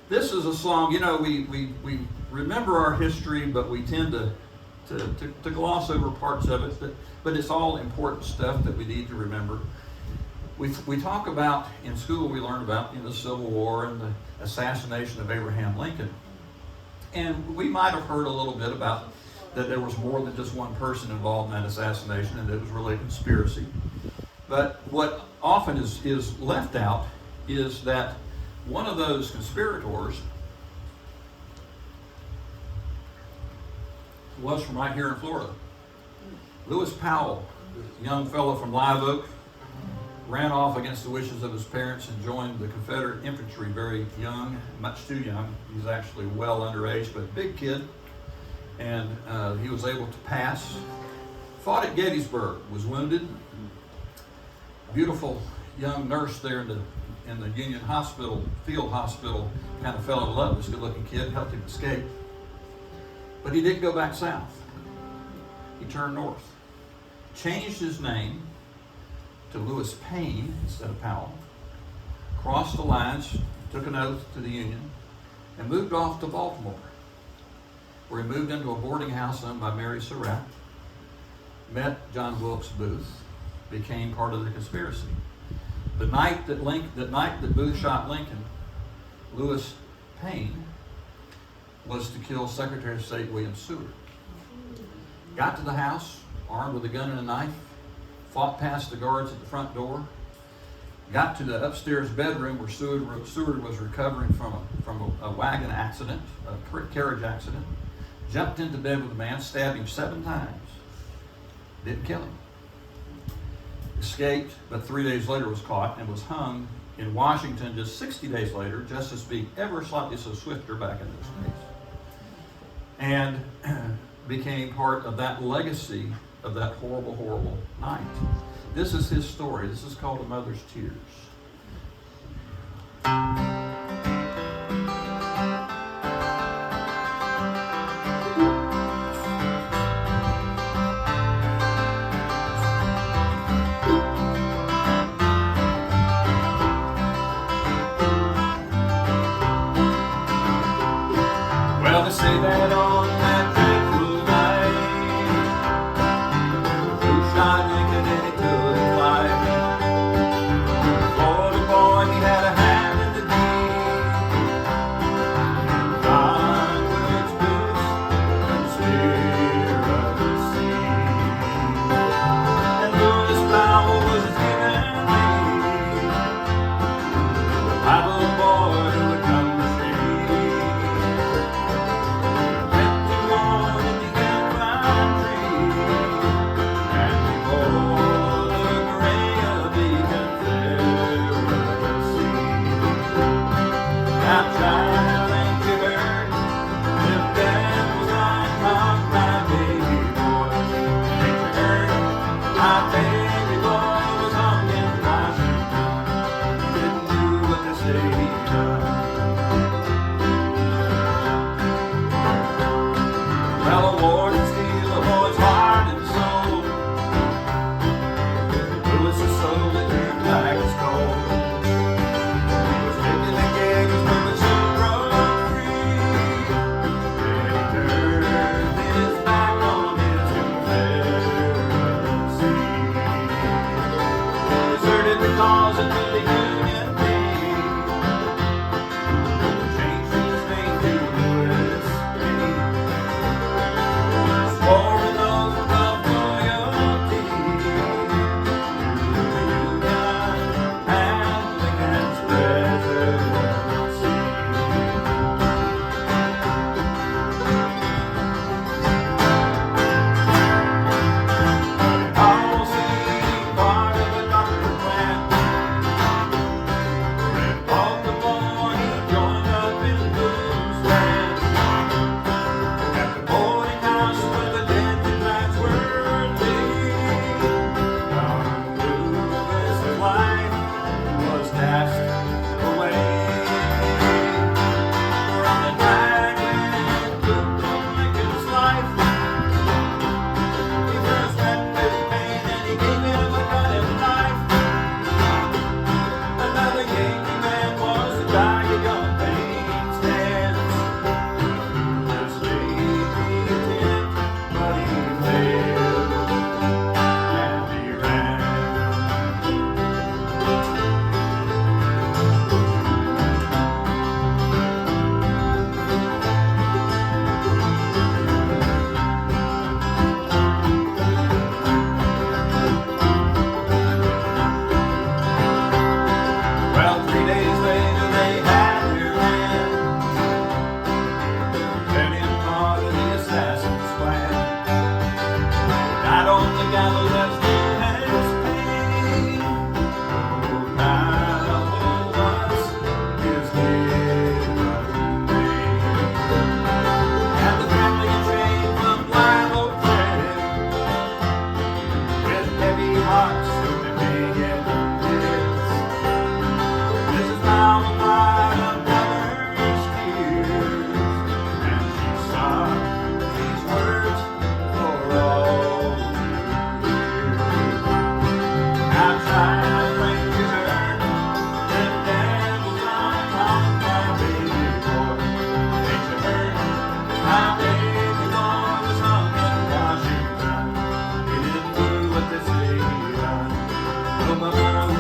this is a song, you know, we remember our history, but we tend to gloss over parts of it, but it's all important stuff that we need to remember. We talk about, in school we learn about the Civil War and the assassination of Abraham Lincoln. And we might have heard a little bit about that there was more than just one person involved in that assassination and that it was really a conspiracy. But what often is left out is that one of those conspirators was from right here in Florida. Lewis Powell, a young fellow from Live Oak, ran off against the wishes of his parents and joined the Confederate infantry very young, much too young. He was actually well underage, but a big kid. And he was able to pass. Fought at Gettysburg, was wounded. A beautiful young nurse there in the Union Hospital, field hospital, kind of fell in love with this good-looking kid, helped him escape. But he didn't go back south. He turned north. Changed his name to Lewis Payne instead of Powell. Crossed the lines, took an oath to the Union, and moved off to Baltimore, where he moved into a boarding house owned by Mary Surratt, met John Wilkes Booth, became part of the conspiracy. The night that Booth shot Lincoln, Lewis Payne was to kill Secretary of State William Seward. Got to the house, armed with a gun and a knife, fought past the guards at the front door, got to the upstairs bedroom where Seward was recovering from a wagon accident, a carriage accident, jumped into bed with the man, stabbed him 7 times, didn't kill him. Escaped, but 3 days later was caught and was hung in Washington just 60 days later, justice being ever slightly so swifter back in those days, and became part of that legacy of that horrible, horrible night. This is his story. This is called A Mother's Tears. Well, they say that on that fateful night, who shot Lincoln and he took flight. Florida boy, he had a hand in the deed. John Wilkes Booth, conspiracy. And Lewis Powell was his given name. The Bible boy who would come to stay. Outside when you heard the devil's on my baby boy. Ain't you heard my baby boy was hung in Washington? He didn't do what they say he done. Oh, my mama